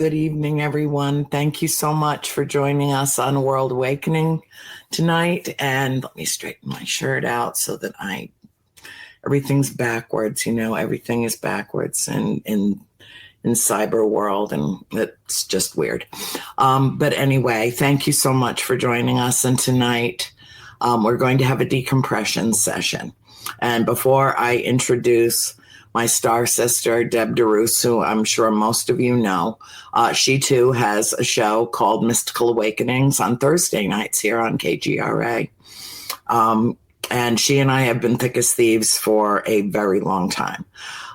Good evening, everyone. Thank you so much for joining us on World Awakening tonight. And let me straighten my shirt out so that everything's backwards. Everything is backwards in cyber world, and it's just weird. But anyway, thank you so much for joining us. And tonight we're going to have a decompression session. And before I introduce my star sister, DeRousse, who I'm sure most of you know, she too has a show called Mystical Awakenings on Thursday nights here on KGRA. And she and I have been thick as thieves for a very long time.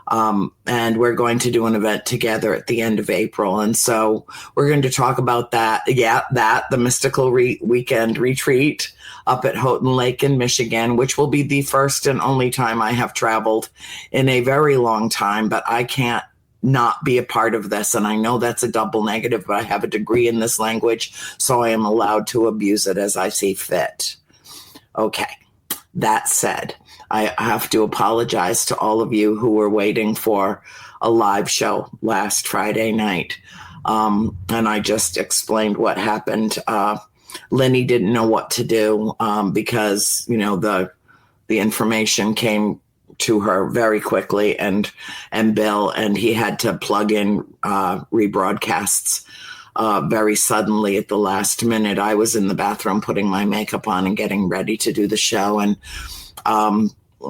And we're going to do an event together at the end of April. And so we're going to talk about that. Yeah, the Mystical Weekend Retreat up at Houghton Lake in Michigan, which will be the first and only time I have traveled in a very long time, but I can't not be a part of this. And I know that's a double negative, but I have a degree in this language, so I am allowed to abuse it as I see fit. Okay, that said, I have to apologize to all of you who were waiting for a live show last Friday night. And I just explained what happened. Lenny didn't know what to do because, the information came to her very quickly, and Bill, and he had to plug in rebroadcasts very suddenly at the last minute. I was in the bathroom putting my makeup on and getting ready to do the show, and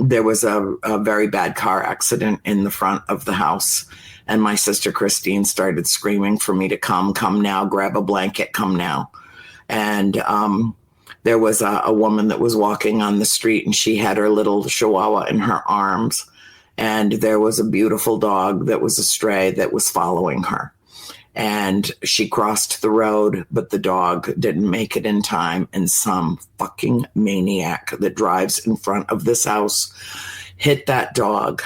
there was a very bad car accident in the front of the house. And my sister Christine started screaming for me to come now, grab a blanket, come now. And there was a woman that was walking on the street, and she had her little chihuahua in her arms. And there was a beautiful dog that was a stray that was following her. And she crossed the road, but the dog didn't make it in time. And some fucking maniac that drives in front of this house hit that dog.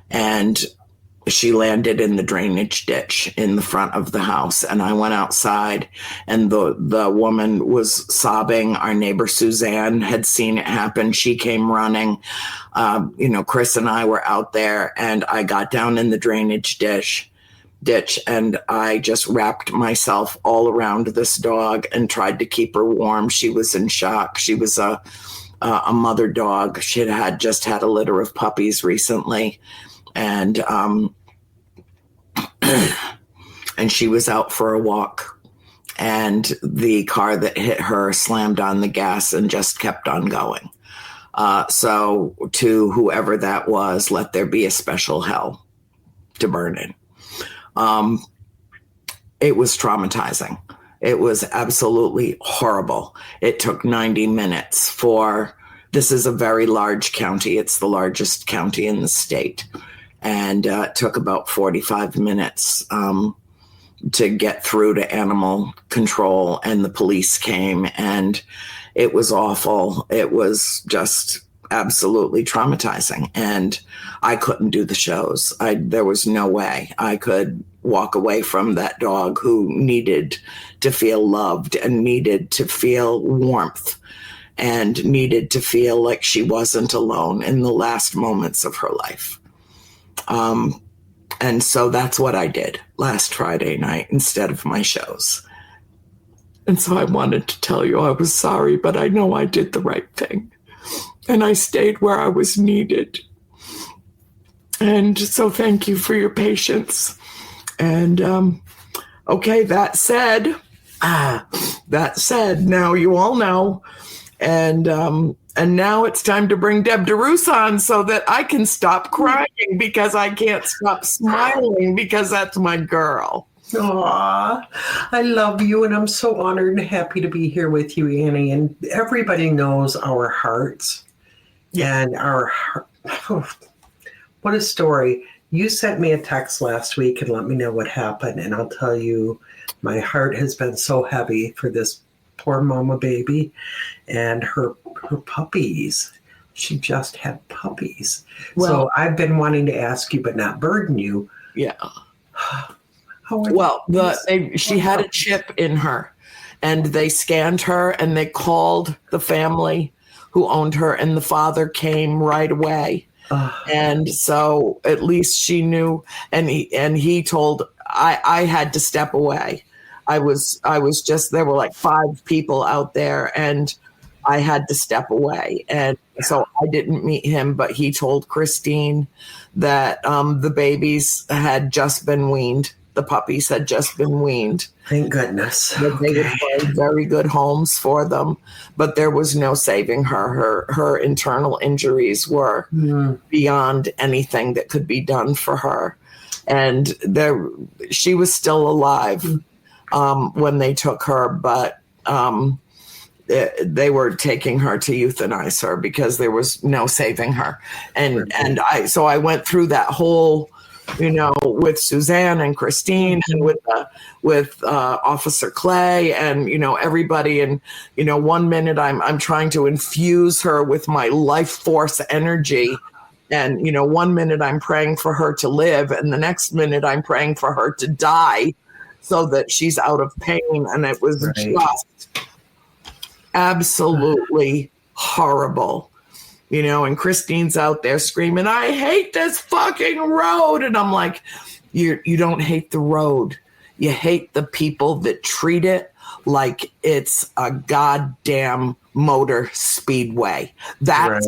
And she landed in the drainage ditch in the front of the house. And I went outside, and the woman was sobbing. Our neighbor Suzanne had seen it happen. She came running. Chris and I were out there, and I got down in the drainage ditch, and I just wrapped myself all around this dog and tried to keep her warm. She was in shock. She was a mother dog. She had just had a litter of puppies recently, and and she was out for a walk, and the car that hit her slammed on the gas and just kept on going. So to whoever that was, let there be a special hell to burn in. It was traumatizing. It was absolutely horrible. It took 90 minutes this is a very large county. It's the largest county in the state. And it took about 45 minutes to get through to animal control, and the police came, and it was awful. It was just absolutely traumatizing, and I couldn't do the shows. There was no way I could walk away from that dog who needed to feel loved and needed to feel warmth and needed to feel like she wasn't alone in the last moments of her life. And so that's what I did last Friday night instead of my shows. And so I wanted to tell you I was sorry, but I know I did the right thing. And I stayed where I was needed. And so thank you for your patience. And okay, that said, now you all know. And now it's time to bring DeRousse on so that I can stop crying, because I can't stop smiling, because that's my girl. Aw, I love you, and I'm so honored and happy to be here with you, Annie. And everybody knows our hearts. Yeah. And what a story. You sent me a text last week and let me know what happened. And I'll tell you, my heart has been so heavy for this poor mama baby and her puppies. She just had puppies. Well, so I've been wanting to ask you, but not burden you. Yeah. Well, she had a chip in her, and they scanned her, and they called the family who owned her, and the father came right away. And so at least she knew, and he told, I had to step away. I was just, there were like 5 people out there, and I had to step away. And so I didn't meet him, but he told Christine that the babies had just been weaned. The puppies had just been weaned. Thank goodness. That they would find very good homes for them, but there was no saving her. Her internal injuries were beyond anything that could be done for her. And she was still alive when they took her, but they were taking her to euthanize her because there was no saving her. And I went through that whole, with Suzanne and Christine and with Officer Clay and, everybody. And, 1 minute I'm trying to infuse her with my life force energy. And, 1 minute I'm praying for her to live. And the next minute I'm praying for her to die so that she's out of pain. And it was just absolutely horrible. And Christine's out there screaming, I hate this fucking road. And I'm like, you don't hate the road. You hate the people that treat it like it's a goddamn motor speedway. That's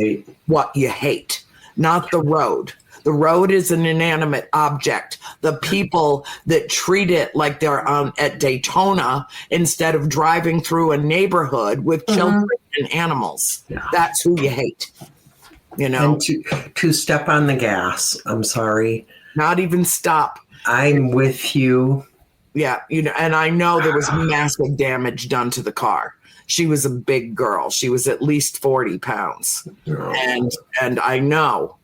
what you hate, not the road. The road is an inanimate object. The people that treat it like they're at Daytona instead of driving through a neighborhood with children and animals. Yeah. That's who you hate. And to step on the gas. I'm sorry. Not even stop. I'm with you. Yeah. And I know there was massive damage done to the car. She was a big girl. She was at least 40 pounds. Oh. And I know,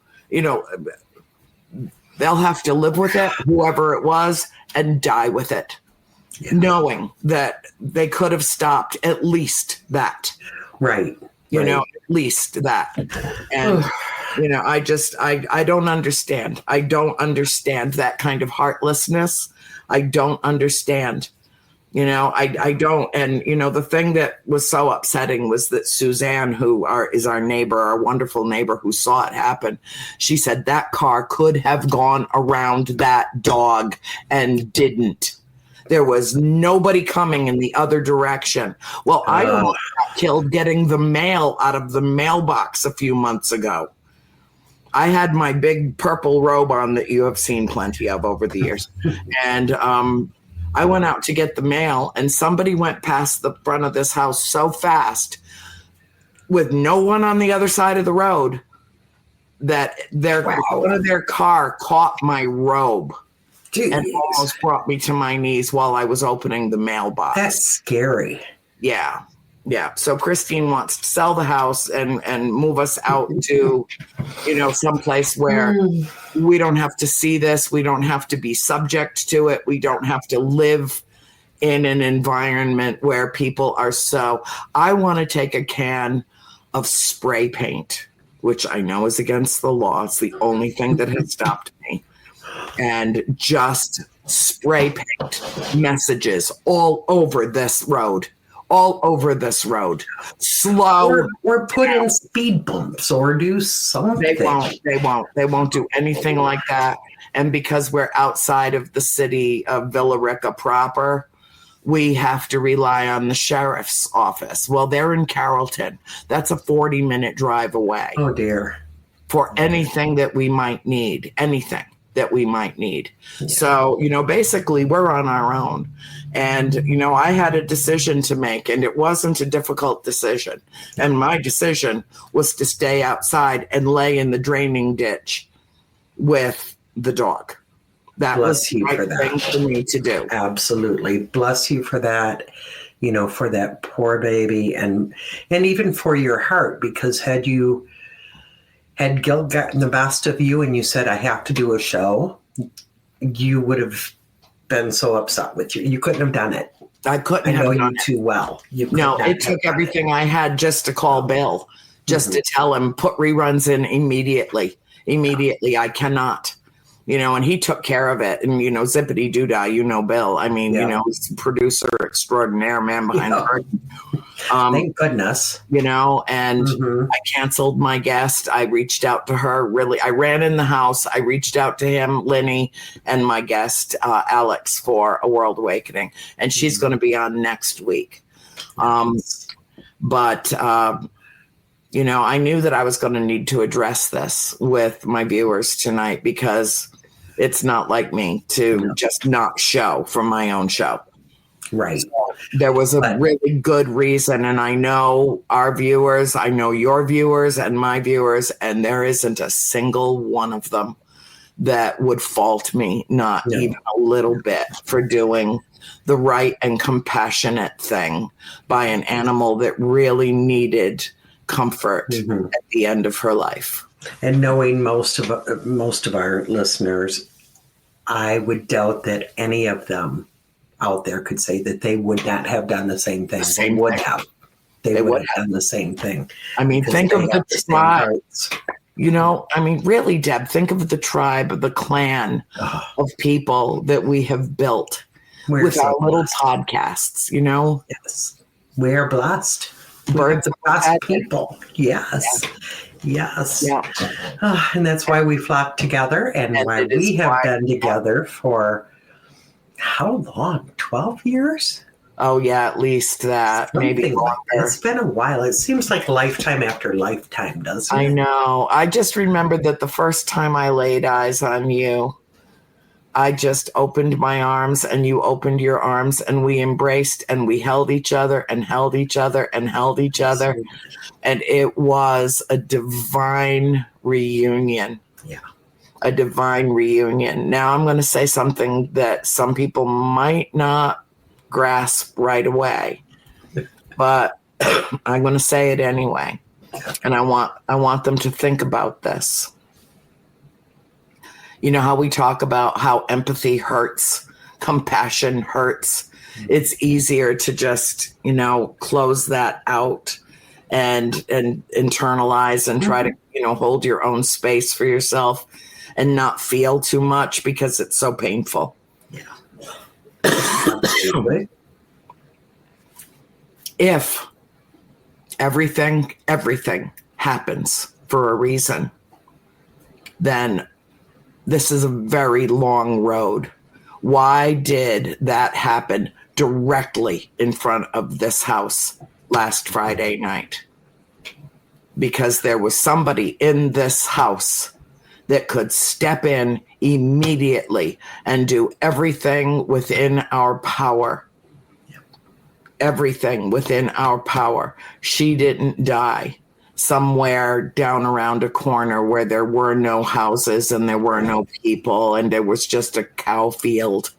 they'll have to live with it, whoever it was, and die with it, knowing that they could have stopped at least that. Right. At least that. And, I don't understand. I don't understand that kind of heartlessness. I don't understand. I don't. And, the thing that was so upsetting was that Suzanne, who is our neighbor, our wonderful neighbor who saw it happen, she said that car could have gone around that dog and didn't. There was nobody coming in the other direction. Well, I almost got killed getting the mail out of the mailbox a few months ago. I had my big purple robe on that you have seen plenty of over the years. And I went out to get the mail, and somebody went past the front of this house so fast with no one on the other side of the road that one of their car caught my robe. Jeez. And almost brought me to my knees while I was opening the mailbox. That's scary. Yeah. Yeah. So Christine wants to sell the house and move us out to, someplace where we don't have to see this. We don't have to be subject to it. We don't have to live in an environment where people are I want to take a can of spray paint, which I know is against the law. It's the only thing that has stopped me. And just spray paint messages all over this road. Slow. Or put in speed bumps or do something. They won't do anything like that. And because we're outside of the city of Villa Rica proper, we have to rely on the sheriff's office. Well, they're in Carrollton. That's a 40-minute drive away. Oh, dear. For anything that we might need. Anything that we might need. Yeah. So, basically we're on our own. And, I had a decision to make, and it wasn't a difficult decision. And my decision was to stay outside and lay in the draining ditch with the dog. That was the right thing for me to do. Absolutely. Bless you for that, for that poor baby and even for your heart, because had Gil gotten the best of you and you said, I have to do a show, you would have been so upset with you. You couldn't have done it. I couldn't have done it. I know you too well. It took everything I had just to call Bill, just to tell him, put reruns in immediately. I cannot. and he took care of it. And, zippity doo-dah, Bill. I mean, he's producer extraordinaire, man behind the curtain. Thank goodness. And I canceled my guest. I reached out to her. Really, I ran in the house. I reached out to him, Lenny, and my guest, Alex, for A World Awakening. And she's going to be on next week. But I knew that I was going to need to address this with my viewers tonight, because it's not like me to just not show from my own show. Right. So there was a really good reason. And I know our viewers, I know your viewers and my viewers, and there isn't a single one of them that would fault me, not even a little bit, for doing the right and compassionate thing by an animal that really needed comfort at the end of her life. And knowing most of our listeners, I would doubt that any of them out there could say that they would not have done the same thing. They would have done the same thing. I mean, think of the tribe. Really, Deb, think of the tribe, the clan of people that we have built with our little podcasts, Yes. We are blessed. Birds of blessed people. Yes. Yes. Yeah. And that's why we flock together, and why we have been together for how long? 12 years? Oh, yeah, at least that. Maybe longer. It's been a while. It seems like lifetime after lifetime, doesn't it? I know. I just remembered that the first time I laid eyes on you, I just opened my arms and you opened your arms, and we embraced and we held each other and held each other and held each other. And it was a divine reunion. Yeah. A divine reunion. Now I'm going to say something that some people might not grasp right away, but I'm going to say it anyway. And I want them to think about this. You know how we talk about how empathy hurts, compassion hurts. It's easier to just, close that out and internalize and try to, hold your own space for yourself and not feel too much because it's so painful. Yeah. If everything happens for a reason, then this is a very long road. Why did that happen directly in front of this house last Friday night? Because there was somebody in this house that could step in immediately and do everything within our power. Everything within our power. She didn't die somewhere down around a corner where there were no houses and there were no people and there was just a cow field.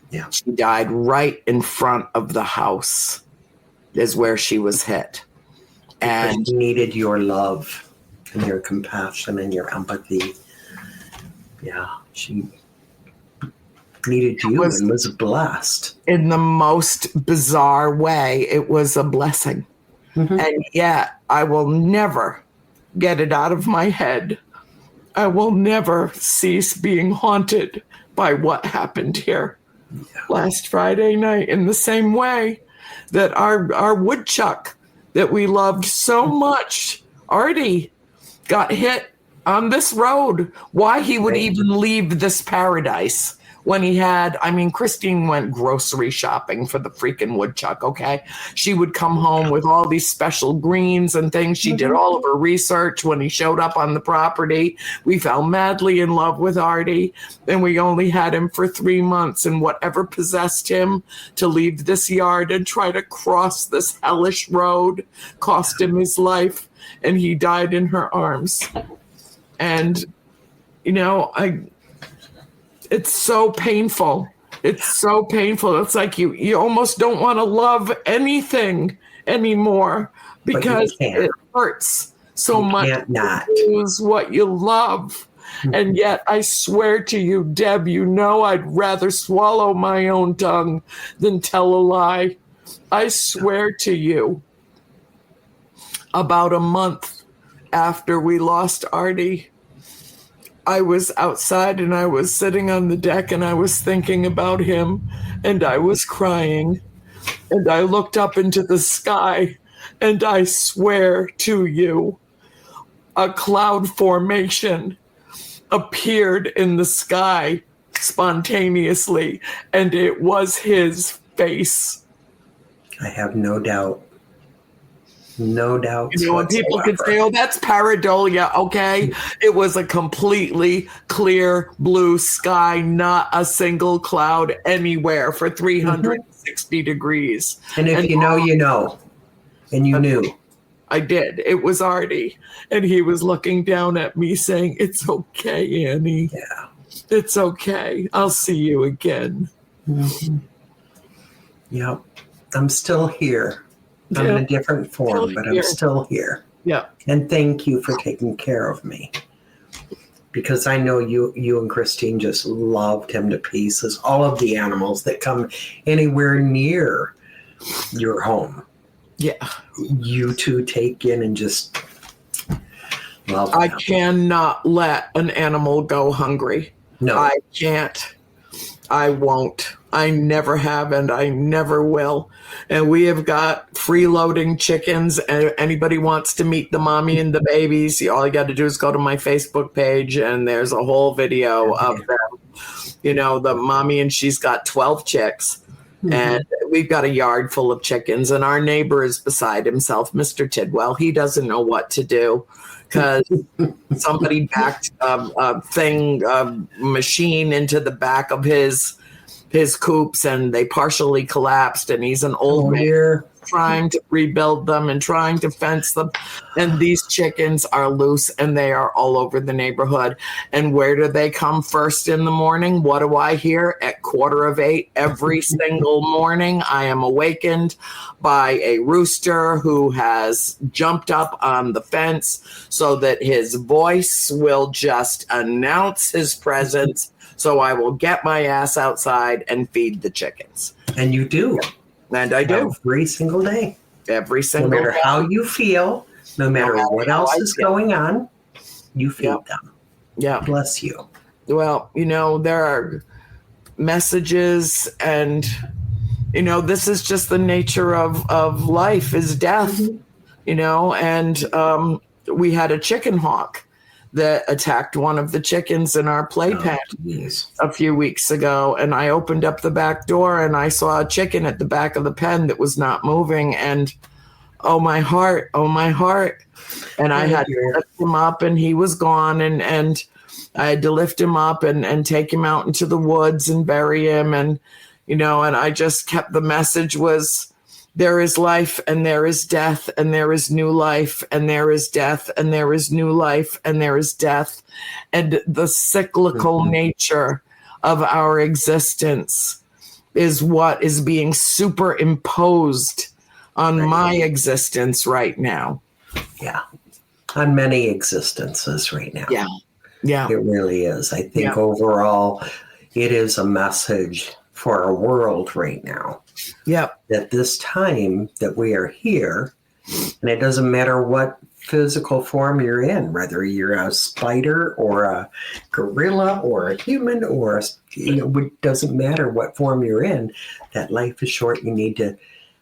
Yeah. She died right in front of the house is where she was hit. And she needed your love and your compassion and your empathy. Yeah, she needed you and was blessed. In the most bizarre way, it was a blessing. Mm-hmm. And yet, I will never get it out of my head. I will never cease being haunted by what happened here last Friday night, in the same way that our woodchuck that we loved so much, Artie, got hit on this road. Why he would even leave this paradise when he had, Christine went grocery shopping for the freaking woodchuck, okay? She would come home with all these special greens and things. She did all of her research when he showed up on the property. We fell madly in love with Artie, and we only had him for 3 months, and whatever possessed him to leave this yard and try to cross this hellish road cost him his life, and he died in her arms. And, it's so painful. It's so painful. It's like you almost don't want to love anything anymore because it hurts so much to lose what you love. Mm-hmm. And yet I swear to you, Deb, I'd rather swallow my own tongue than tell a lie. I swear to you, about a month after we lost Artie, I was outside and I was sitting on the deck and I was thinking about him and I was crying and I looked up into the sky and I swear to you, a cloud formation appeared in the sky spontaneously and it was his face. I have no doubt. No doubt. You know, and people can say, oh, that's pareidolia. Okay. It was a completely clear blue sky, not a single cloud anywhere for 360 degrees. And if you know, you know. And you knew. I did. It was Artie. And he was looking down at me saying, it's okay, Annie. Yeah. It's okay. I'll see you again. Mm-hmm. Yep. I'm still here. I'm in a different form, but I'm still here. Yeah. And thank you for taking care of me. Because I know you and Christine just loved him to pieces. All of the animals that come anywhere near your home. Yeah. You two take in and just love them. I cannot let an animal go hungry. No. I can't. I won't. I never have and I never will. And we have got freeloading chickens. And anybody wants to meet the mommy and the babies, all you got to do is go to my Facebook page and there's a whole video of them. You know, the mommy, and she's got 12 chicks. Mm-hmm. And we've got a yard full of chickens. And our neighbor is beside himself, Mr. Tidwell. He doesn't know what to do because somebody backed a machine into the back of his coops and they partially collapsed, and he's an old man trying to rebuild them and trying to fence them, and these chickens are loose and they are all over the neighborhood. And where do they come first in the morning? What do I hear? At 7:45 every single morning I am awakened by a rooster who has jumped up on the fence so that his voice will just announce his presence. So I will get my ass outside and feed the chickens. And you do. And I do. Every single day. Every single day. No matter how you feel, no matter what else is going on, you feed them. Yeah. Bless you. Well, you know, there are messages and, you know, this is just the nature of life is death, you know, and we had a chicken hawk that attacked one of the chickens in our playpen a few weeks ago. And I opened up the back door and I saw a chicken at the back of the pen that was not moving. And oh my heart. And I had to lift him up and he was gone. And I had to lift him up and take him out into the woods and bury him. And, you know, and I just kept, the message was, there is life and there is death and there is new life and there is death and there is new life and there is death. And the cyclical nature of our existence is what is being superimposed on my existence right now. Yeah. On many existences right now. Yeah. Yeah. It really is. I think overall it is a message for our world right now. Yep. That this time that we are here, and it doesn't matter what physical form you're in, whether you're a spider or a gorilla or a human or, it doesn't matter what form you're in, that life is short. You need to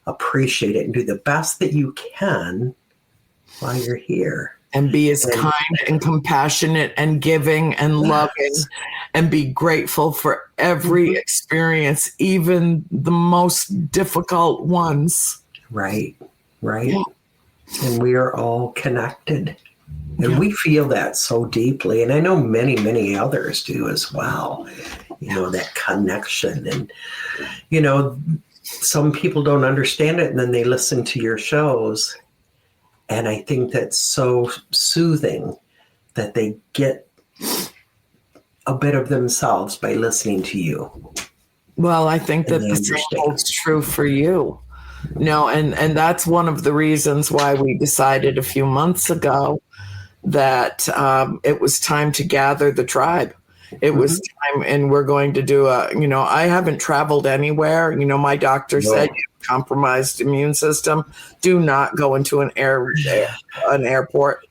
appreciate it and do the best that you can while you're here. And be as kind and compassionate and giving and loving and be grateful for every experience, even the most difficult ones. Right. Yeah. And we are all connected. And we feel that so deeply. And I know many, many others do as well. You know, that connection. And, you know, some people don't understand it and then they listen to your shows. And I think that's so soothing that they get a bit of themselves by listening to you. Well, I think that the same holds true for you. No, and that's one of the reasons why we decided a few months ago that it was time to gather the tribe. It was time, and we're going to do I haven't traveled anywhere. You know, my doctor said you have compromised immune system. Do not go into an airport.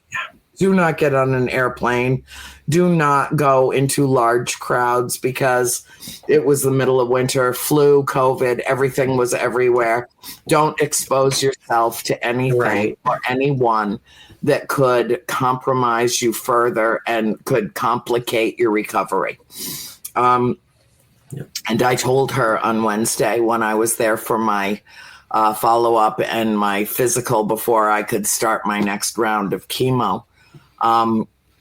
Do not get on an airplane. Do not go into large crowds because it was the middle of winter, flu, COVID, everything was everywhere. Don't expose yourself to anything Right. or anyone that could compromise you further and could complicate your recovery. And I told her on Wednesday when I was there for my follow-up and my physical before I could start my next round of chemo,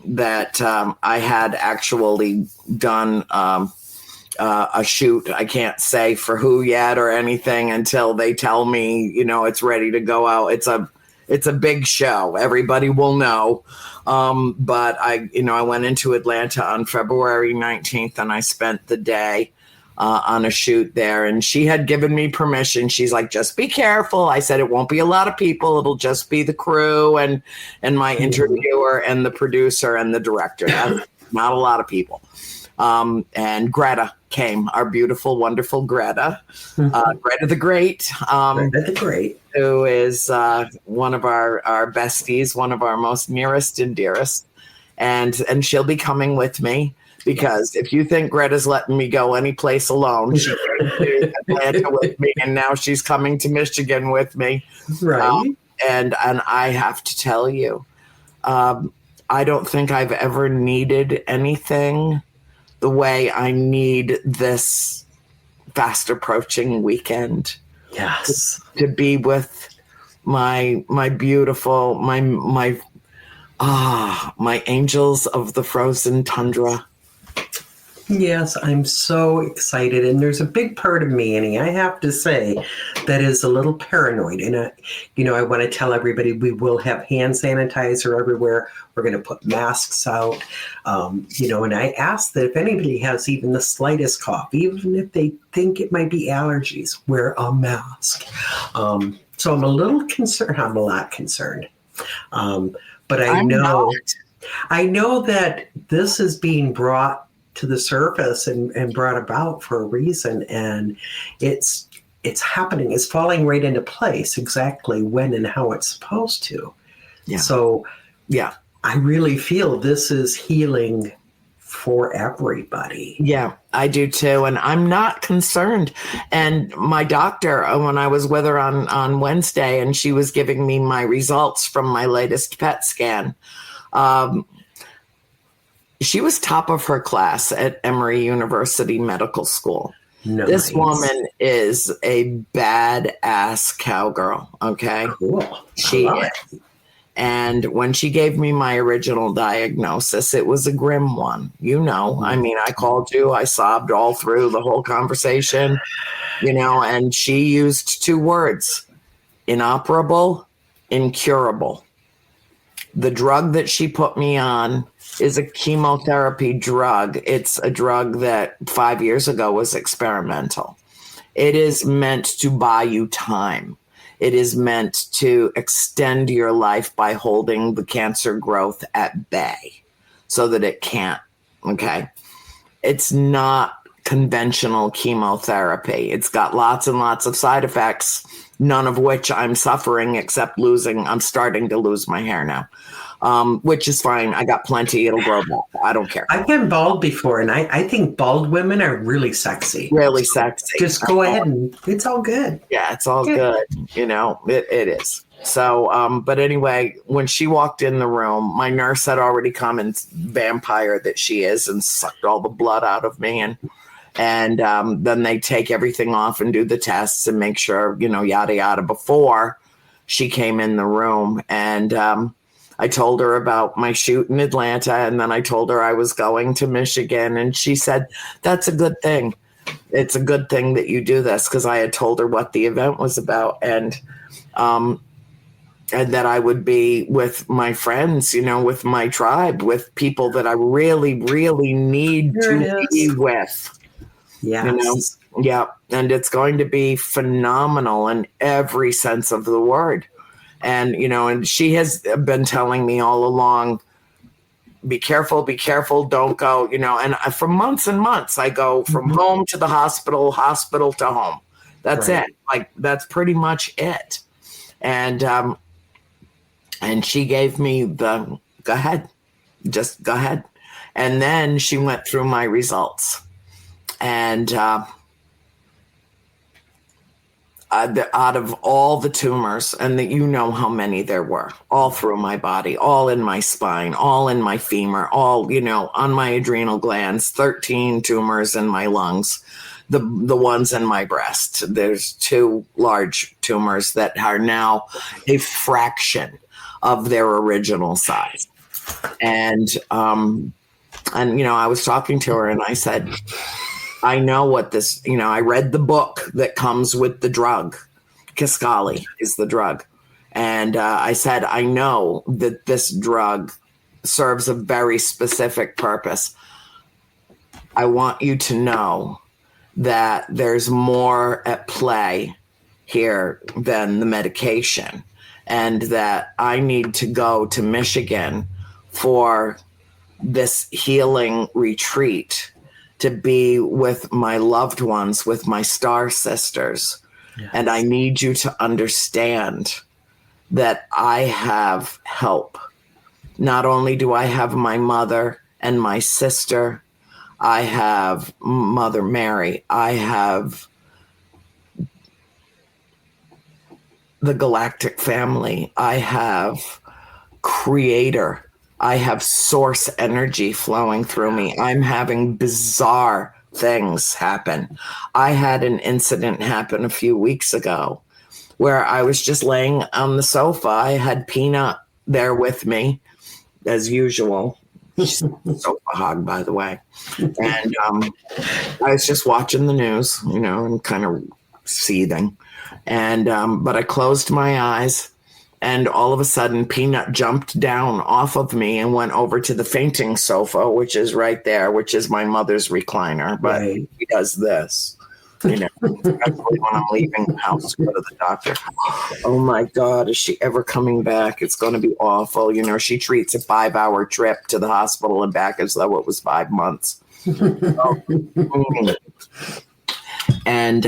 that I had actually done a shoot. I can't say for who yet or anything until they tell me, it's ready to go out. It's a big show. Everybody will know. But I went into Atlanta on February 19th and I spent the day on a shoot there, and she had given me permission. She's like, just be careful. I said, it won't be a lot of people. It'll just be the crew and my interviewer and the producer and the director. That's not a lot of people. And Greta came, our beautiful, wonderful Greta, Greta the Great. Greta the Great. Who is one of our besties, one of our most nearest and dearest. And she'll be coming with me. Because if you think Greta's letting me go any place alone, she came to Atlanta with me, and now she's coming to Michigan with me. Right. And I have to tell you, I don't think I've ever needed anything the way I need this fast approaching weekend. Yes. To be with my beautiful, my angels of the frozen tundra. Yes, I'm so excited. And there's a big part of me, Annie, I have to say, that is a little paranoid. And, I want to tell everybody we will have hand sanitizer everywhere. We're going to put masks out. And I ask that if anybody has even the slightest cough, even if they think it might be allergies, wear a mask. So I'm a little concerned. I'm a lot concerned. But I know that this is being brought to the surface and brought about for a reason, and it's happening. It's falling right into place exactly when and how it's supposed to. Yeah. So yeah, I really feel this is healing for everybody. Yeah, I do too. And I'm not concerned. And my doctor, when I was with her on Wednesday and she was giving me my results from my latest PET scan, she was top of her class at Emory University Medical School. Nice. This woman is a badass cowgirl. Okay. Cool. She is. And when she gave me my original diagnosis, it was a grim one. I mean, I called you, I sobbed all through the whole conversation, and she used 2 words: inoperable, incurable. The drug that she put me on is a chemotherapy drug. It's a drug that 5 years ago was experimental. It is meant to buy you time. It is meant to extend your life by holding the cancer growth at bay so that it can't. Okay. It's not conventional chemotherapy. It's got lots and lots of side effects, none of which I'm suffering except I'm starting to lose my hair now. Which is fine. I got plenty. It'll grow back. I don't care. I've been bald before, and I think bald women are really sexy. Really sexy. Just go ahead and it's all good. Yeah, it's all good. It is. So, but anyway, when she walked in the room, my nurse had already come, and vampire that she is, and sucked all the blood out of me. And then they take everything off and do the tests and make sure, yada, yada, before she came in the room. And I told her about my shoot in Atlanta, and then I told her I was going to Michigan, and she said, that's a good thing. It's a good thing that you do this, because I had told her what the event was about, and that I would be with my friends, with my tribe, with people that I really, really need to be with. Yes. Yeah. And it's going to be phenomenal in every sense of the word. And, and she has been telling me all along, be careful, don't go, and for months and months, I go from home to the hospital to home. That's right. It. Like, that's pretty much it. And she gave me the go ahead. Just go ahead. And then she went through my results. And out of all the tumors, and that you know how many there were, all through my body, all in my spine, all in my femur, all, on my adrenal glands, 13 tumors in my lungs, the ones in my breast. There's 2 large tumors that are now a fraction of their original size. And I was talking to her and I said, I know what this, I read the book that comes with the drug. Kisqali is the drug. And I said, I know that this drug serves a very specific purpose. I want you to know that there's more at play here than the medication, and that I need to go to Michigan for this healing retreat to be with my loved ones, with my star sisters. Yes. And I need you to understand that I have help. Not only do I have my mother and my sister, I have Mother Mary, I have the galactic family, I have Creator, I have source energy flowing through me. I'm having bizarre things happen. I had an incident happen a few weeks ago where I was just laying on the sofa. I had Peanut there with me, as usual. She's a sofa hog, by the way. And I was just watching the news, and kind of seething. And but I closed my eyes. And all of a sudden, Peanut jumped down off of me and went over to the fainting sofa, which is right there, which is my mother's recliner. But right. He does this, especially when I'm leaving the house to go to the doctor. Oh, my God, is she ever coming back? It's going to be awful. She treats a 5-hour trip to the hospital and back as though it was 5 months. And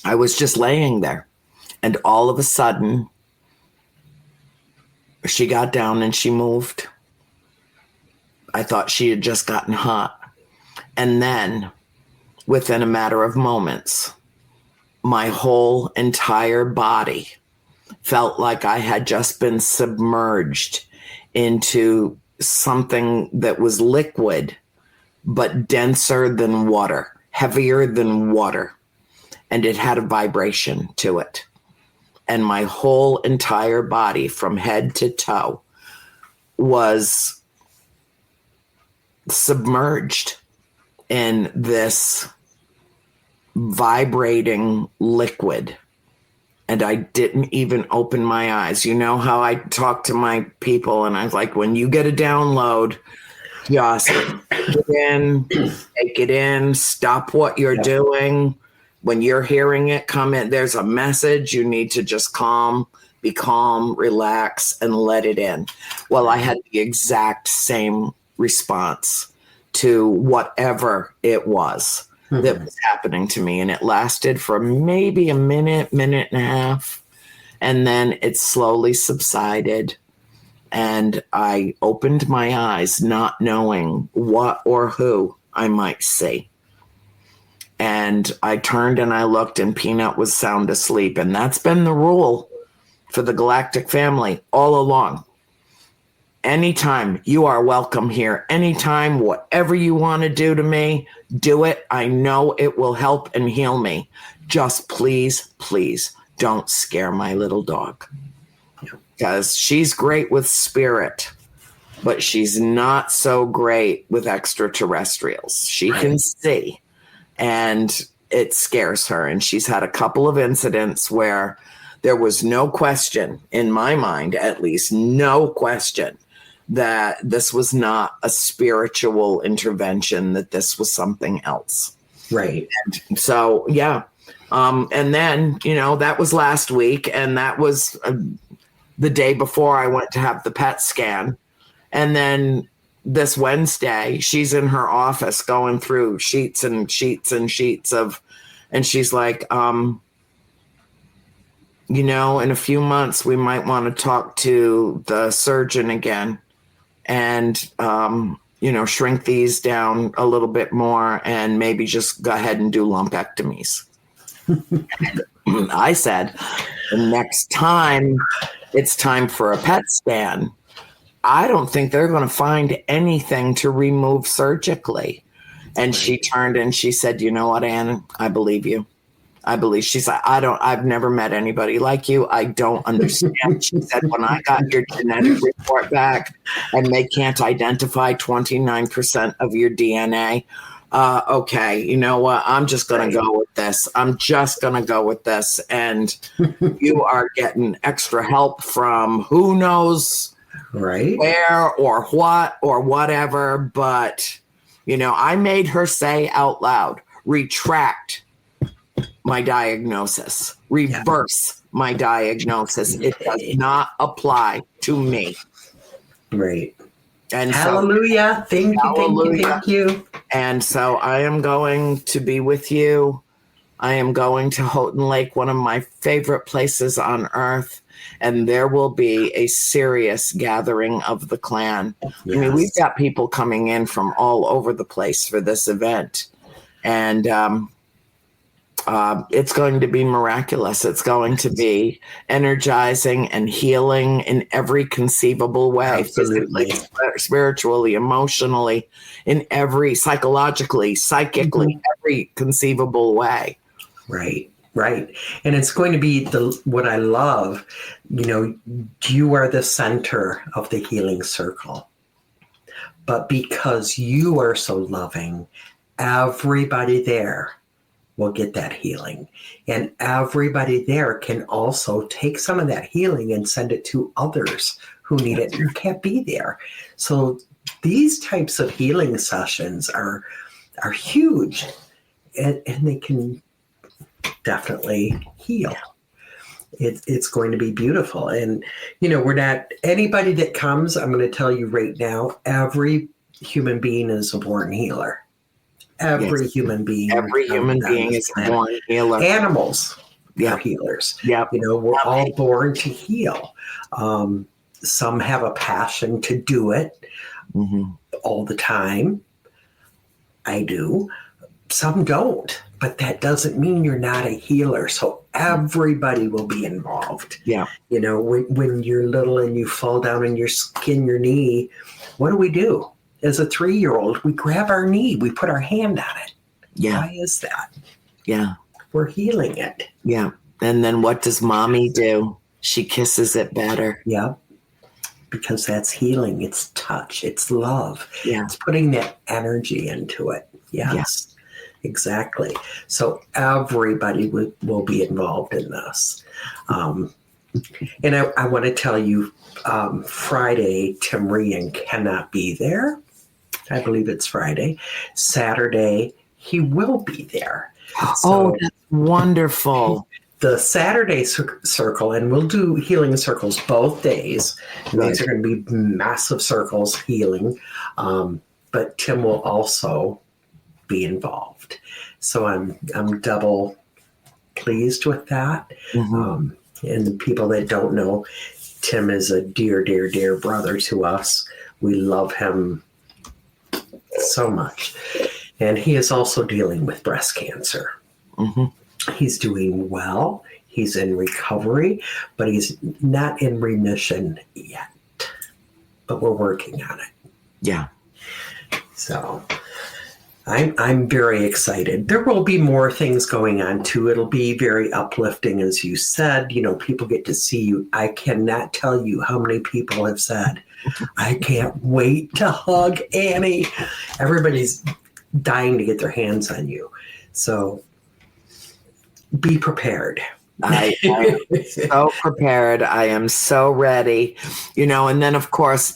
I was just laying there. And all of a sudden, she got down and she moved. I thought she had just gotten hot. And then, within a matter of moments, my whole entire body felt like I had just been submerged into something that was liquid, but denser than water, heavier than water. And it had a vibration to it. And my whole entire body from head to toe was submerged in this vibrating liquid. And I didn't even open my eyes. You know how I talk to my people and I was like, when you get a download, just get in, take it in, stop what you're doing. When you're hearing it come in, there's a message, you need to just be calm, relax, and let it in. Well, I had the exact same response to whatever it was that was happening to me. And it lasted for maybe a minute and a half. And then it slowly subsided. And I opened my eyes, not knowing what or who I might see. And I turned and I looked and Peanut was sound asleep. And that's been the rule for the galactic family all along. Anytime you are welcome here, anytime, whatever you want to do to me, do it. I know it will help and heal me. Just please, please don't scare my little dog. Because she's great with spirit, but she's not so great with extraterrestrials. She can see. And it scares her. And she's had a couple of incidents where there was no question, in my mind at least, no question that this was not a spiritual intervention, that this was something else. Right. And so, yeah. And then, that was last week. And that was the day before I went to have the PET scan. And then this Wednesday, she's in her office going through sheets and sheets and sheets of, and she's like, in a few months, we might want to talk to the surgeon again and, shrink these down a little bit more and maybe just go ahead and do lumpectomies. I said, the next time it's time for a PET scan, I don't think they're going to find anything to remove surgically. And she turned and she said, you know what, Ann, I believe you. She's like, I've never met anybody like you. I don't understand. She said, when I got your genetic report back and they can't identify 29% of your DNA, okay, you know what? I'm just going to go with this. And you are getting extra help from who knows where or what or whatever. But, I made her say out loud, retract my diagnosis, reverse my diagnosis. It does not apply to me. Right. And hallelujah. Thank you. And so I am going to be with you. I am going to Houghton Lake, one of my favorite places on earth. And there will be a serious gathering of the clan. Yes. I mean, we've got people coming in from all over the place for this event. And it's going to be miraculous. It's going to be energizing and healing in every conceivable way. Absolutely. Physically, spiritually, emotionally, in every psychologically, psychically, every conceivable way. Right. And it's going to be what I love, you are the center of the healing circle. But because you are so loving, everybody there will get that healing. And everybody there can also take some of that healing and send it to others who need it and can't be there. So these types of healing sessions are huge, and they can definitely heal. It's going to be beautiful. And, we're not, anybody that comes, I'm going to tell you right now, every human being is a born healer. Every human being is a born healer. Animals are healers. Yep. We're all born to heal. Some have a passion to do it all the time. I do. Some don't. But that doesn't mean you're not a healer. So everybody will be involved. Yeah. When you're little and you fall down and you skin your knee, what do? As a 3-year-old, we grab our knee, we put our hand on it. Yeah. Why is that? Yeah. We're healing it. Yeah. And then what does mommy do? She kisses it better. Yeah. Because that's healing. It's touch. It's love. Yeah. It's putting that energy into it. Yes. Exactly. So everybody will be involved in this. And I want to tell you, Friday, Tim Rian cannot be there. I believe it's Friday. Saturday, he will be there. So that's wonderful. The Saturday circle, and we'll do healing circles both days. Right. These are going to be massive circles healing. But Tim will also be involved. So I'm double pleased with that. And people that don't know, Tim is a dear, dear, dear brother to us. We love him so much. And he is also dealing with breast cancer. He's doing well. He's in recovery, but he's not in remission yet. But we're working on it. Yeah. So I'm very excited. There will be more things going on too. It'll be very uplifting, as you said. People get to see you. I cannot tell you how many people have said, I can't wait to hug Annie. Everybody's dying to get their hands on you. So be prepared. I am so prepared. I am so ready. And then of course,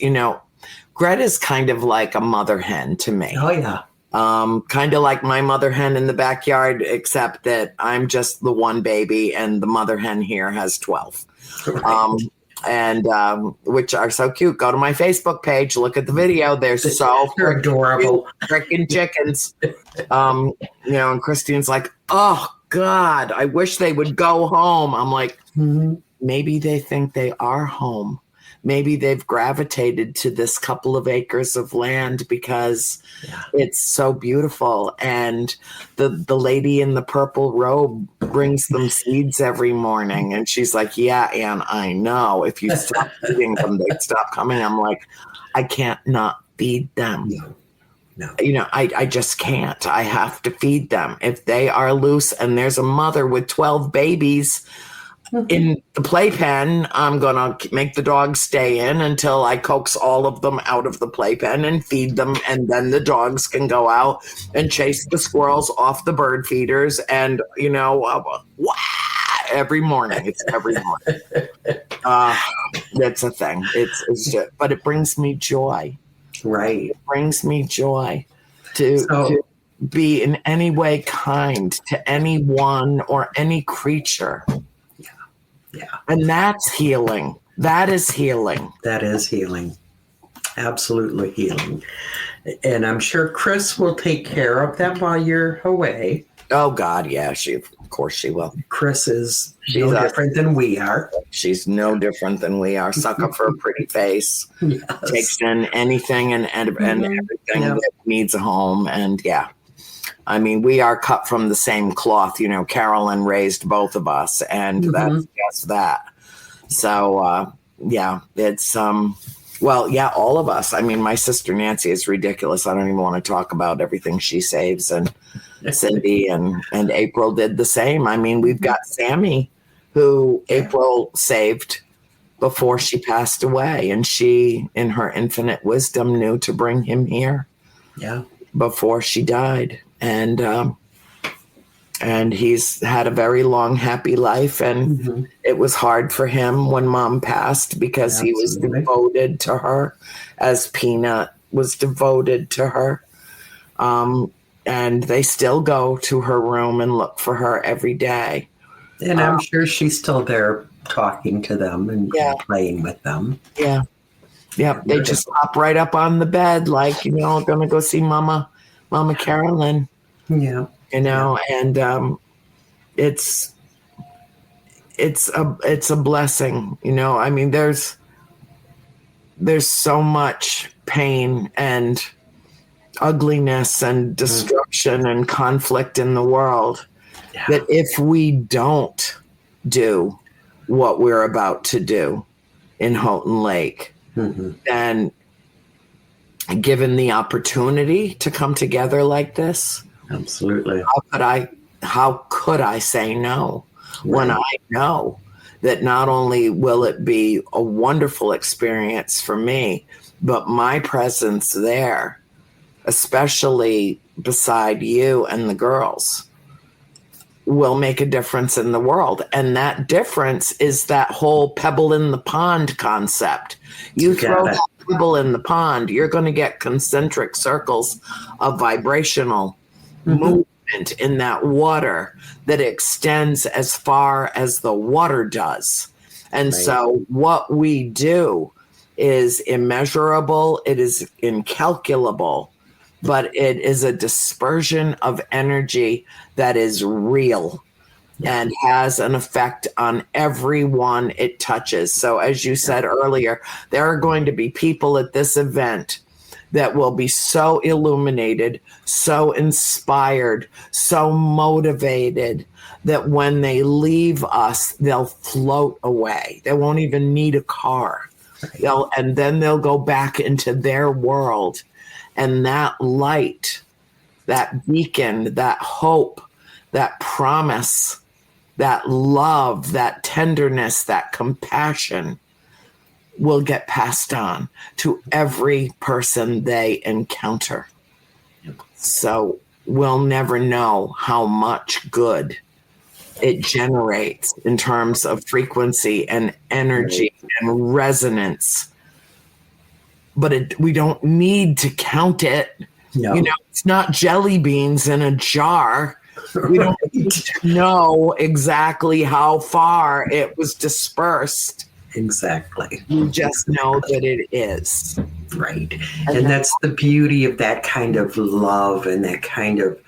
Greta's kind of like a mother hen to me. Oh yeah. Kind of like my mother hen in the backyard, except that I'm just the one baby and the mother hen here has 12. Right. Which are so cute. Go to my Facebook page, look at the video. They're so adorable. Freaking chickens. And Christine's like, oh God, I wish they would go home. I'm like, Mm-hmm. maybe they think they are home. Maybe they've gravitated to this couple of acres of land because it's so beautiful. And the lady in the purple robe brings them seeds every morning. And she's like, yeah, Anne, I know. If you stop feeding them, they'd stop coming. I'm like, I can't not feed them. No. You know, I just can't. I have to feed them. If they are loose and there's a mother with 12 babies in the playpen, I'm going to make the dogs stay in until I coax all of them out of the playpen and feed them. And then the dogs can go out and chase the squirrels off the bird feeders. And, you know, every morning. It's every morning. That's a thing. It's just, but it brings me joy. Right. It brings me joy to be in any way kind to anyone or any creature. Yeah. And that's healing. That is healing. That is healing. Absolutely healing. And I'm sure Chris will take care of them while you're away. Oh God, yeah, of course she will. Chris is no different than we are. She's no different than we are. Suck up for a pretty face. Yes. Takes in anything and everything that needs a home. And yeah. I mean, we are cut from the same cloth. You know, Carolyn raised both of us, and that's just that. So, yeah, it's, well, yeah, all of us. I mean, my sister Nancy is ridiculous. I don't even want to talk about everything she saves. And Cindy and April did the same. I mean, we've got Sammy, who April saved before she passed away. And she, in her infinite wisdom, knew to bring him here before she died. And he's had a very long, happy life. And it was hard for him when Mom passed because he was devoted to her as Peanut was devoted to her. And they still go to her room and look for her every day. And I'm sure she's still there talking to them and playing with them. Yeah. Yeah. They just hop right up on the bed like, you know, going to go see Mama Carolyn. Yeah. You know, and it's a blessing, you know. I mean, there's so much pain and ugliness and destruction and conflict in the world that if we don't do what we're about to do in Houghton Lake, then given the opportunity to come together like this, absolutely. How could I say no when I know that not only will it be a wonderful experience for me, but my presence there, especially beside you and the girls, will make a difference in the world. And that difference is that whole pebble in the pond concept. You throw that pebble in the pond, you're going to get concentric circles of vibrational movement in that water that extends as far as the water does. And so what we do is immeasurable, it is incalculable, but it is a dispersion of energy that is real and has an effect on everyone it touches. So as you said earlier, there are going to be people at this event that will be so illuminated, so inspired, so motivated that when they leave us, they'll float away. They won't even need a car. And then they'll go back into their world. And that light, that beacon, that hope, that promise, that love, that tenderness, that compassion will get passed on to every person they encounter. So we'll never know how much good it generates in terms of frequency and energy and resonance. But we don't need to count it. No. You know, it's not jelly beans in a jar. We don't need to know exactly how far it was dispersed. Exactly. You just know that it is. Right. And that's the beauty of that kind of love and that kind of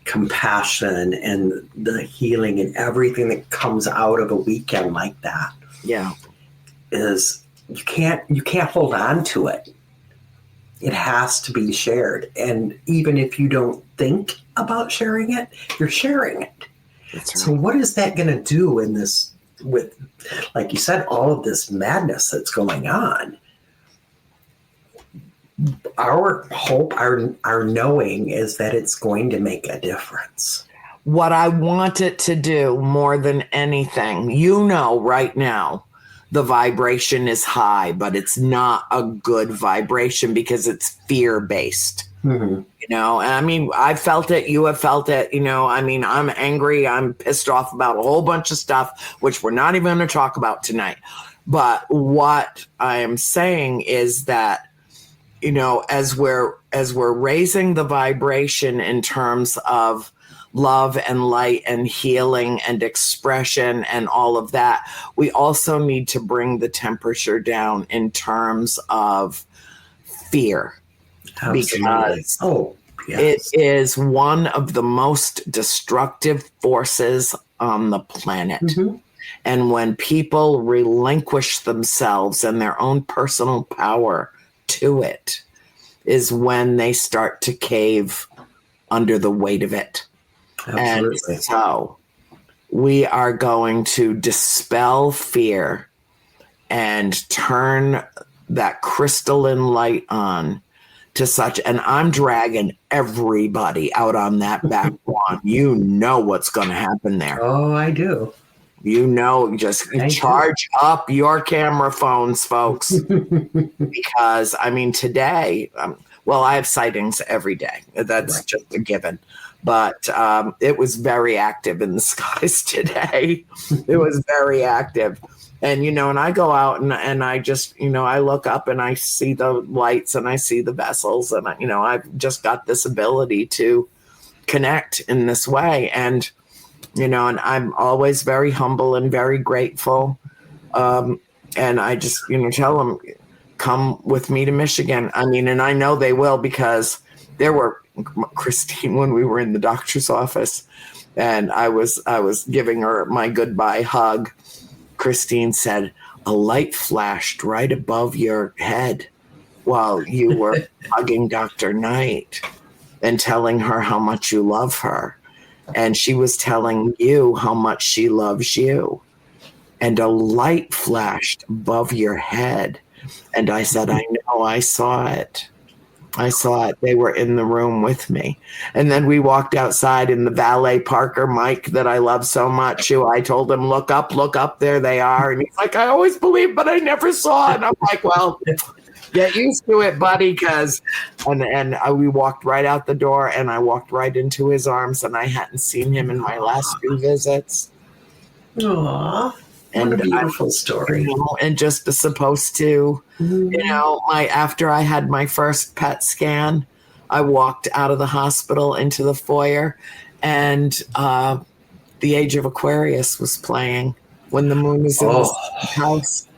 compassion and the healing and everything that comes out of a weekend like that. Yeah. Is you can't hold on to it. It has to be shared. And even if you don't think about sharing it, you're sharing it. That's right. So what is that going to do in this, with, like you said, all of this madness that's going on? Our hope, our knowing is that it's going to make a difference. What I want it to do more than anything, right now, the vibration is high, but it's not a good vibration because it's fear-based. Mm-hmm. And I mean, I've felt it. You have felt it. I mean, I'm angry. I'm pissed off about a whole bunch of stuff, which we're not even going to talk about tonight. But what I am saying is that, as we're raising the vibration in terms of love and light and healing and expression and all of that, we also need to bring the temperature down in terms of fear. Absolutely. Because it is one of the most destructive forces on the planet. Mm-hmm. And when people relinquish themselves and their own personal power to it, is when they start to cave under the weight of it. Absolutely. And so we are going to dispel fear and turn that crystalline light on to such, and I'm dragging everybody out on that back lawn. You know what's going to happen there. Oh, I do. Just charge up your camera phones, folks. Because, I mean, today, I have sightings every day. That's just a given. But it was very active in the skies today. It was very active. And, and I go out and I just, I look up and I see the lights and I see the vessels. And, I've just got this ability to connect in this way. And, and I'm always very humble and very grateful. And I just, tell them, come with me to Michigan. I mean, and I know they will, because there were Christine, when we were in the doctor's office and I was giving her my goodbye hug, Christine said, a light flashed right above your head while you were hugging Dr. Knight and telling her how much you love her. And she was telling you how much she loves you. And a light flashed above your head. And I said, I know, I saw it. They were in the room with me. And then we walked outside in the valet Parker, Mike, that I love so much, who I told him, look up, there they are. And he's like, I always believed, but I never saw it. And I'm like, well, get used to it, buddy. We walked right out the door and I walked right into his arms, and I hadn't seen him in my last 2 visits. Aww. What a beautiful story. And just supposed to, after I had my first PET scan, I walked out of the hospital into the foyer, and The Age of Aquarius was playing When the Moon is in the House.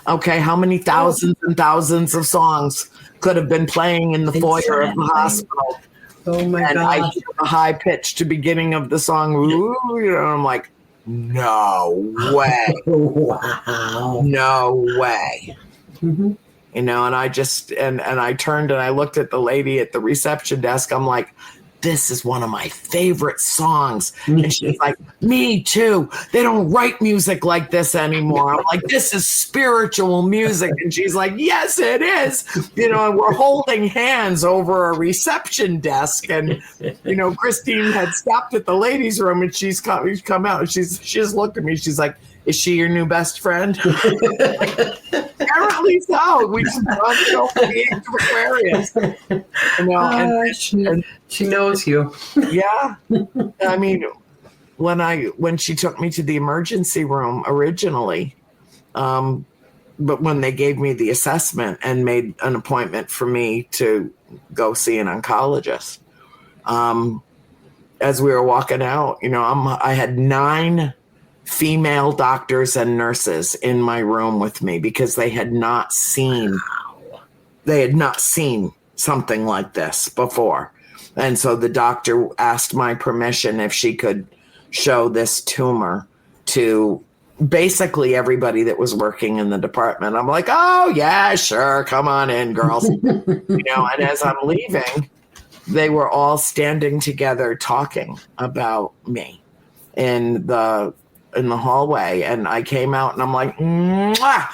Okay, how many thousands and thousands of songs could have been playing in the foyer of the hospital? Oh my God. And I hear the high pitched beginning of the song, and I'm like, no way. Wow. No way. Mm-hmm. And I just, and I turned and I looked at the lady at the reception desk. I'm like, this is one of my favorite songs. And she's like, me too. They don't write music like this anymore. I'm like, this is spiritual music. And she's like, yes, it is. And we're holding hands over a reception desk. And, Christine had stopped at the ladies' room, and she's come out, and she just looked at me. She's like, is she your new best friend? Apparently so. We just bonded over the Age of Aquarius. She knows you. Yeah. I mean, when she took me to the emergency room originally, but when they gave me the assessment and made an appointment for me to go see an oncologist, as we were walking out, I had 9 female doctors and nurses in my room with me, because they had not seen something like this before. And so the doctor asked my permission if she could show this tumor to basically everybody that was working in the department. I'm like, oh, yeah, sure. Come on in, girls. And as I'm leaving, they were all standing together talking about me in the hallway. And I came out and I'm like, mwah!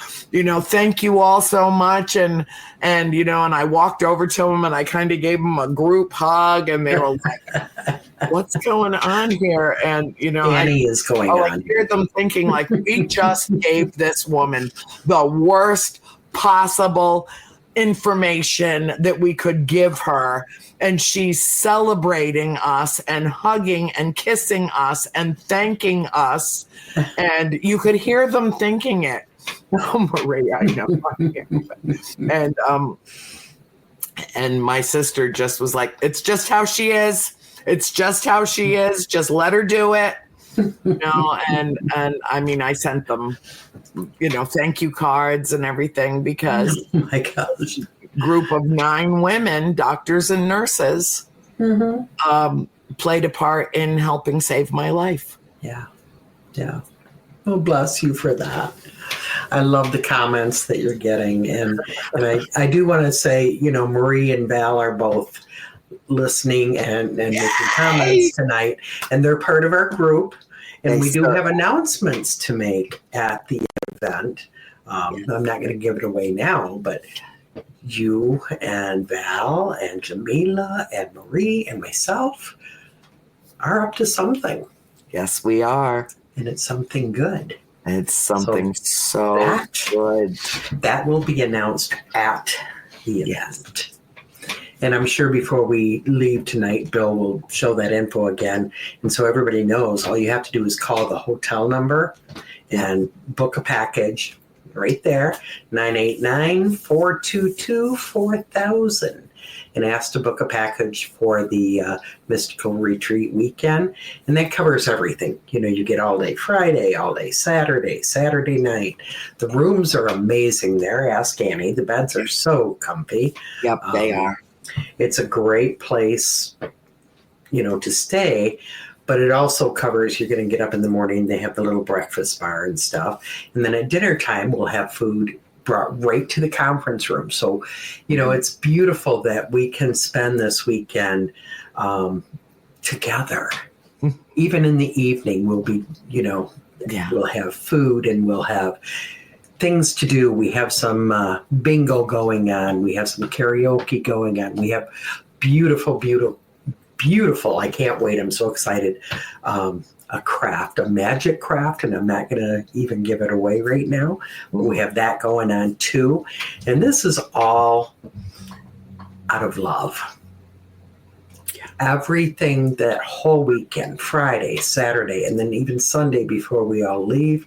Thank you all so much. And I walked over to them and I kind of gave them a group hug and they were like, what's going on here? And, Annie is going on. I hear them thinking like, we just gave this woman the worst possible information that we could give her. And she's celebrating us and hugging and kissing us and thanking us. And you could hear them thinking it. Oh, Maria, I know. And my sister just was like, it's just how she is. It's just how she is. Just let her do it. And I mean, I sent them, thank you cards and everything because oh my gosh. Group of 9 women, doctors and nurses, played a part in helping save my life. Yeah. Yeah. Well, bless you for that. I love the comments that you're getting. And I do want to say, Marie and Val are both listening and making comments tonight. And they're part of our group. And we do have announcements to make at the event. I'm not going to give it away now, but you and Val and Jamila and Marie and myself are up to something. Yes, we are. And it's something good. It's something so good. That will be announced at the event. And I'm sure before we leave tonight, Bill will show that info again. And so everybody knows all you have to do is call the hotel number and book a package right there, 989-422-4000. And ask to book a package for the Mystical Retreat weekend. And that covers everything. You get all day Friday, all day Saturday, Saturday night. The rooms are amazing there. Ask Annie. The beds are so comfy. Yep, they are. It's a great place, to stay. But it also covers, you're going to get up in the morning. They have the little breakfast bar and stuff. And then at dinner time, we'll have food brought right to the conference room. So, it's beautiful that we can spend this weekend together. Even in the evening, we'll be, we'll have food and we'll have things to do. We have some bingo going on. We have some karaoke going on. We have beautiful, I can't wait. I'm so excited. A magic craft, and I'm not going to even give it away right now. But we have that going on too. And this is all out of love. Yeah. Everything that whole weekend, Friday, Saturday, and then even Sunday before we all leave,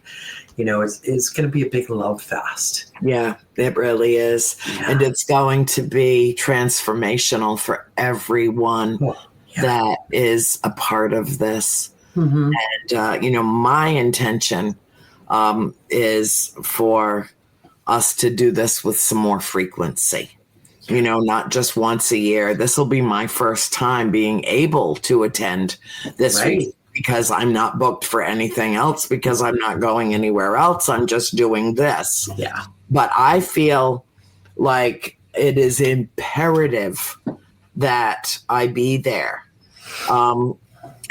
it's going to be a big love fest. Yeah, it really is. Yeah. And it's going to be transformational for everyone that is a part of this. Mm-hmm. And, my intention is for us to do this with some more frequency, not just once a year. This will be my first time being able to attend this week because I'm not booked for anything else, because I'm not going anywhere else. I'm just doing this. Yeah. But I feel like it is imperative that I be there.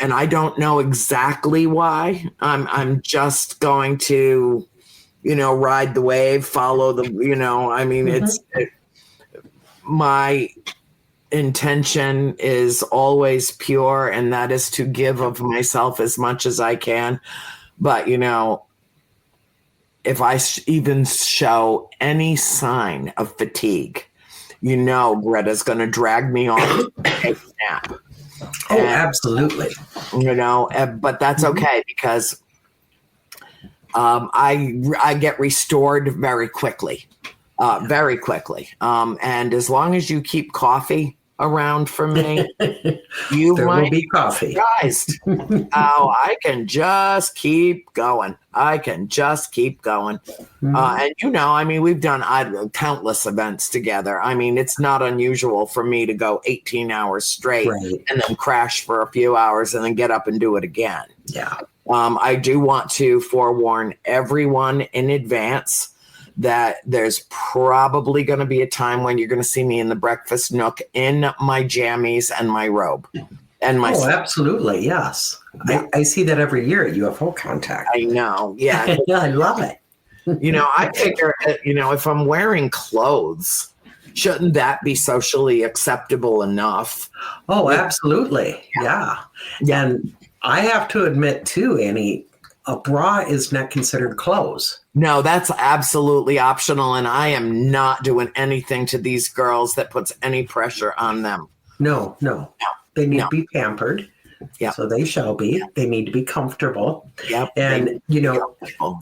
And I don't know exactly why. I'm just going to, ride the wave, follow the, my intention is always pure, and that is to give of myself as much as I can. But, if I even show any sign of fatigue, Greta's going to drag me off to take a nap. Oh, absolutely. But that's okay, because I get restored very quickly. And as long as you keep coffee around for me, you There might will be coffee. be surprised how I can just keep going. And I mean, we've done countless events together. I mean, it's not unusual for me to go 18 hours straight and then crash for a few hours and then get up and do it again. Yeah. I do want to forewarn everyone in advance that there's probably going to be a time when you're going to see me in the breakfast nook in my jammies and my robe. And my absolutely. Yes. Yeah. I see that every year at UFO Contact. I know. Yeah. I love it. I figure, if I'm wearing clothes, shouldn't that be socially acceptable enough? Oh, absolutely. Yeah. And I have to admit too, Annie, a bra is not considered clothes. No, that's absolutely optional. And I am not doing anything to these girls that puts any pressure on them. No. They need to be pampered. Yeah. So they shall be. Yeah. They need to be comfortable. Yep. And,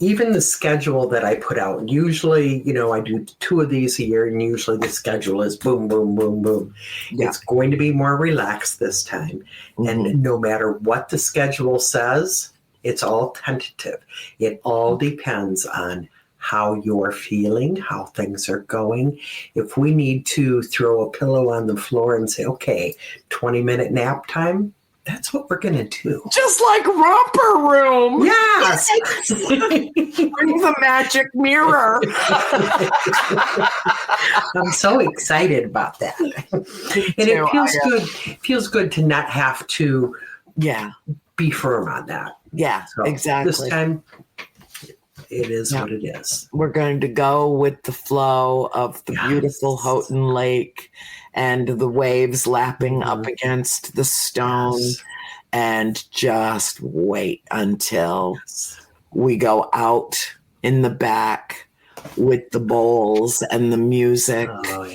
even the schedule that I put out, usually, I do 2 of these a year, and usually the schedule is boom, boom, boom, boom. Yeah. It's going to be more relaxed this time. Mm-hmm. And no matter what the schedule says, it's all tentative. It all depends on how you're feeling, how things are going. If we need to throw a pillow on the floor and say, okay, 20-minute nap time, that's what we're going to do. Just like Romper Room. Yes. Bring the magic mirror. I'm so excited about that. And it feels good. It feels good to not have to be firm on that. Yeah, so exactly. This time, it is what it is. We're going to go with the flow of the beautiful Houghton Lake and the waves lapping up against the stone and just wait until we go out in the back with the bowls and the music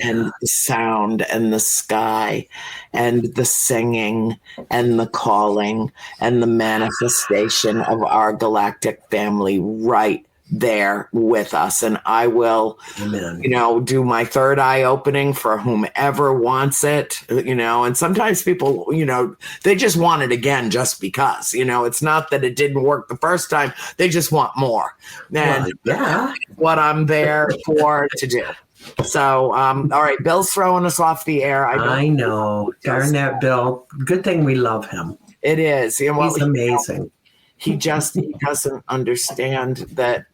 and the sound and the sky and the singing and the calling and the manifestation of our galactic family right there with us. And I will, do my third eye opening for whomever wants it, and sometimes people, they just want it again just because, it's not that it didn't work the first time. They just want more. And what I'm there for to do. So, all right, Bill's throwing us off the air. I know. Darn that Bill. Good thing we love him. It is. He's amazing. He doesn't understand that,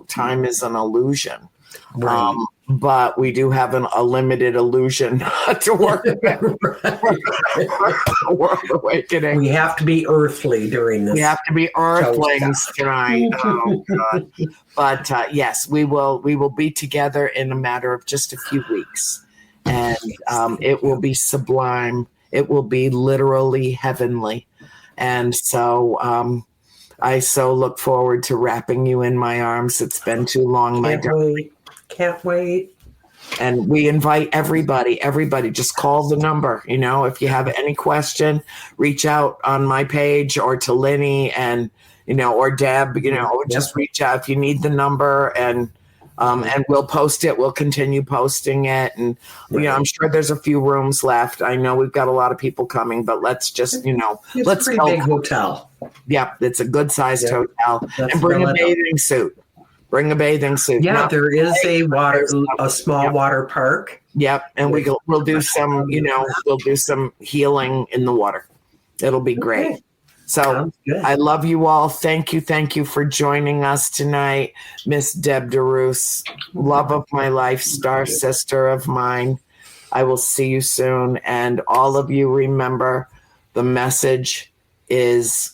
time is an illusion. Right. But we do have a limited illusion to work with. World Awakening. We have to be earthly during this. We have to be earthlings tonight. Oh, God. But yes, we will be together in a matter of just a few weeks. And it will be sublime. It will be literally heavenly. And so I so look forward to wrapping you in my arms. It's been too long, my darling. Can't wait. And we invite everybody, just call the number. If you have any question, reach out on my page or to Linny and, or Deb, just reach out if you need the number and we'll post it. We'll continue posting it. And, I'm sure there's a few rooms left. I know we've got a lot of people coming, but let's just, let's go. Big hotel. Yeah, it's a good sized hotel. And bring a bathing suit. Bring a bathing suit. Yeah, there is a small water park. Yep, and we'll do some, we'll do some healing in the water. It'll be great. Okay. So I love you all. Thank you for joining us tonight, Miss Deb DeRousse, love of my life, star sister of mine. I will see you soon, and all of you remember the message is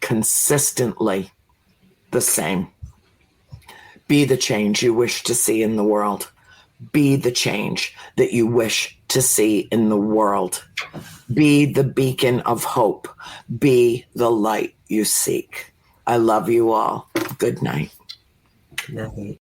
consistently the same. Be the change you wish to see in the world. Be the change that you wish to see in the world. Be the beacon of hope. Be the light you seek. I love you all. Good night. Good night.